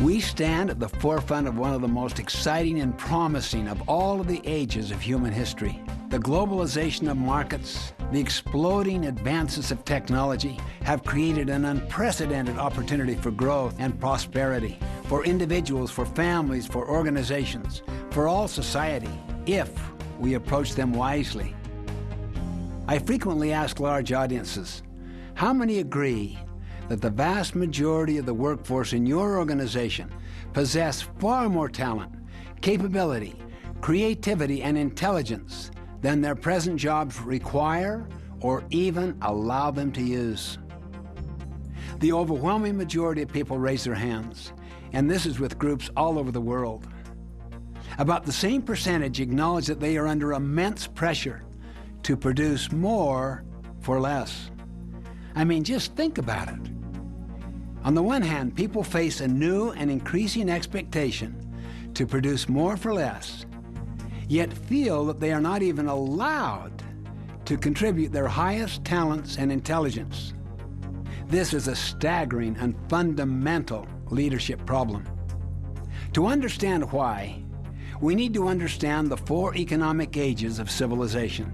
We stand at the forefront of one of the most exciting and promising of all of the ages of human history. The globalization of markets, the exploding advances of technology have created an unprecedented opportunity for growth and prosperity, for individuals, for families, for organizations, for all society, if we approach them wisely. I frequently ask large audiences, how many agree that the vast majority of the workforce in your organization possess far more talent, capability, creativity, and intelligence than their present jobs require or even allow them to use? The overwhelming majority of people raise their hands, and this is with groups all over the world. About the same percentage acknowledge that they are under immense pressure to produce more for less. I mean, just think about it. On the one hand, people face a new and increasing expectation to produce more for less, yet feel that they are not even allowed to contribute their highest talents and intelligence. This is a staggering and fundamental leadership problem. To understand why, we need to understand the four economic ages of civilization.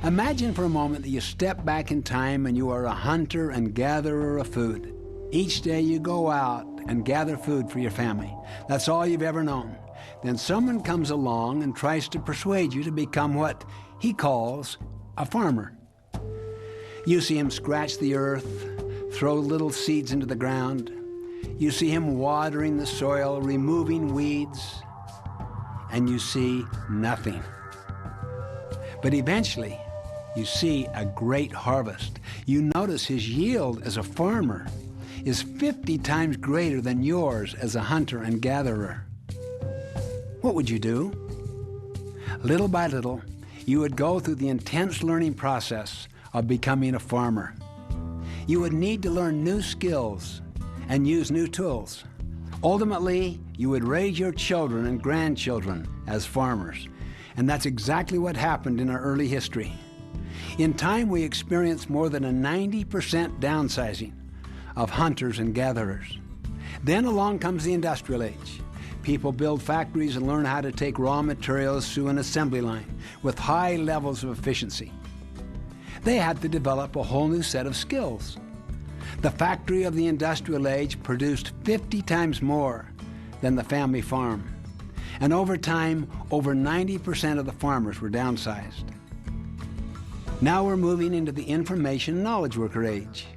Imagine for a moment that you step back in time and you are a hunter and gatherer of food. Each day you go out and gather food for your family. That's all you've ever known. Then someone comes along and tries to persuade you to become what he calls a farmer. You see him scratch the earth, throw little seeds into the ground. You see him watering the soil, removing weeds, and you see nothing. But eventually, you see a great harvest. You notice his yield as a farmer is 50 times greater than yours as a hunter and gatherer. What would you do? Little by little, you would go through the intense learning process of becoming a farmer. You would need to learn new skills and use new tools. Ultimately, you would raise your children and grandchildren as farmers. And that's exactly what happened in our early history. In time, we experienced more than a 90% downsizing of hunters and gatherers. Then along comes the industrial age. People build factories and learn how to take raw materials through an assembly line with high levels of efficiency. They had to develop a whole new set of skills. The factory of the industrial age produced 50 times more than the family farm. And over time, over 90% of the farmers were downsized. Now we're moving into the information knowledge worker age.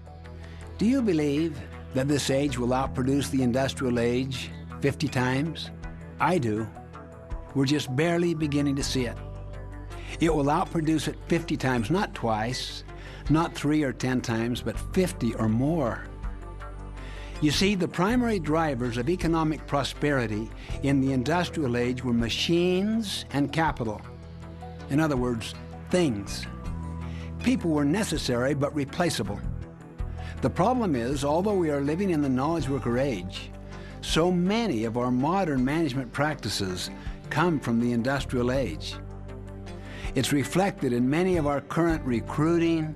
Do you believe that this age will outproduce the industrial age 50 times? I do. We're just barely beginning to see it. It will outproduce it 50 times, not twice, not 3 or 10 times, but 50 or more. You see, the primary drivers of economic prosperity in the industrial age were machines and capital. In other words, things. People were necessary but replaceable. The problem is, although we are living in the knowledge worker age, so many of our modern management practices come from the industrial age. It's reflected in many of our current recruiting,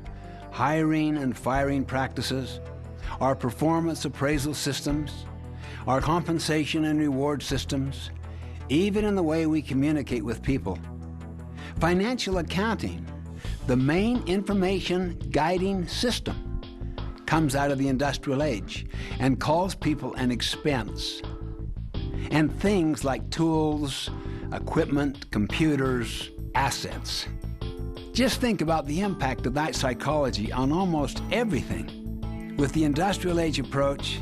hiring, and firing practices, our performance appraisal systems, our compensation and reward systems, even in the way we communicate with people. Financial accounting, the main information guiding system, comes out of the industrial age and calls people an expense. And things like tools, equipment, computers, assets. Just think about the impact of that psychology on almost everything. With the industrial age approach,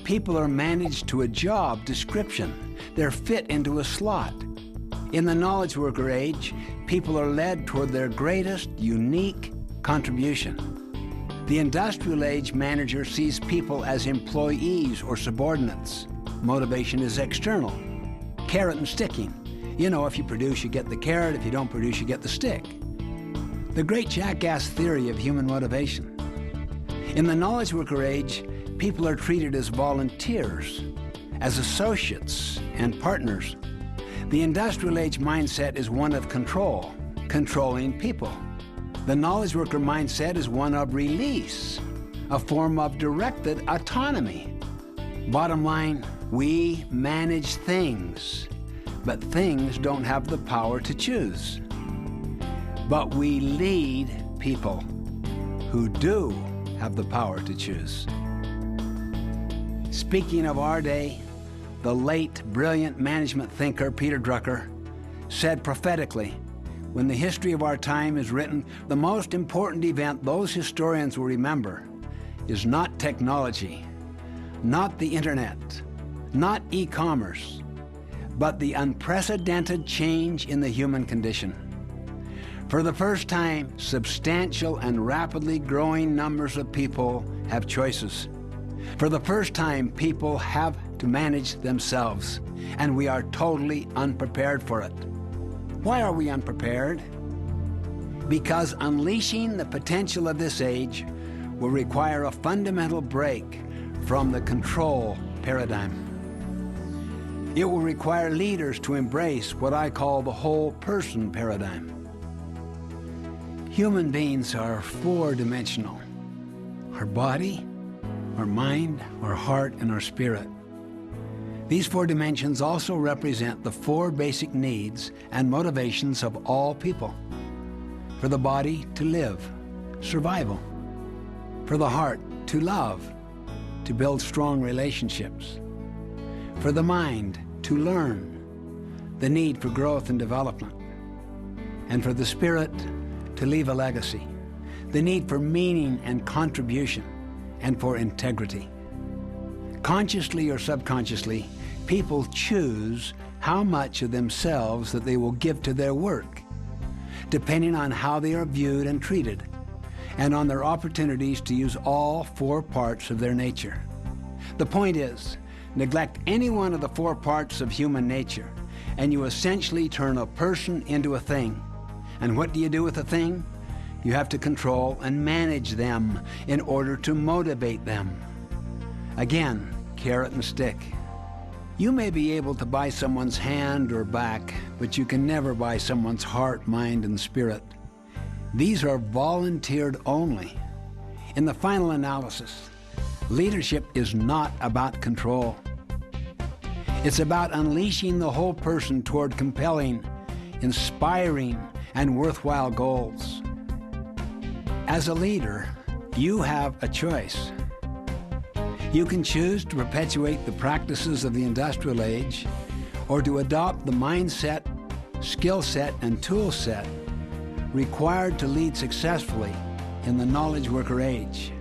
people are managed to a job description. They're fit into a slot. In the knowledge worker age, people are led toward their greatest unique contribution. The industrial age manager sees people as employees or subordinates. Motivation is external. Carrot and sticking. You know, if you produce, you get the carrot. If you don't produce, you get the stick. The great jackass theory of human motivation. In the knowledge worker age, people are treated as volunteers, as associates and partners. The industrial age mindset is one of control, controlling people. The knowledge worker mindset is one of release, a form of directed autonomy. Bottom line, We manage things, but things don't have the power to choose. But we lead people who do have the power to choose. Speaking of our day, the late, brilliant management thinker Peter Drucker said prophetically, when the history of our time is written, the most important event those historians will remember is not technology, not the internet, not e-commerce, but the unprecedented change in the human condition. For the first time, substantial and rapidly growing numbers of people have choices. For the first time, people have to manage themselves, and we are totally unprepared for it. Why are we unprepared? Because unleashing the potential of this age will require a fundamental break from the control paradigm. It will require leaders to embrace what I call the whole person paradigm. Human beings are four-dimensional: our body, our mind, our heart, and our spirit. These four dimensions also represent the four basic needs and motivations of all people. For the body, to live, survival. For the heart, to love, to build strong relationships. For the mind, to learn, the need for growth and development. And for the spirit, to leave a legacy, the need for meaning and contribution, and for integrity. Consciously or subconsciously, people choose how much of themselves that they will give to their work, depending on how they are viewed and treated, and on their opportunities to use all four parts of their nature. The point is, neglect any one of the four parts of human nature, and you essentially turn a person into a thing. And what do you do with a thing? You have to control and manage them in order to motivate them. Again, carrot and stick. You may be able to buy someone's hand or back, but you can never buy someone's heart, mind, and spirit. These are volunteered only. In the final analysis, leadership is not about control. It's about unleashing the whole person toward compelling, inspiring, and worthwhile goals. As a leader, you have a choice. You can choose to perpetuate the practices of the industrial age, or to adopt the mindset, skill set, and tool set required to lead successfully in the knowledge worker age.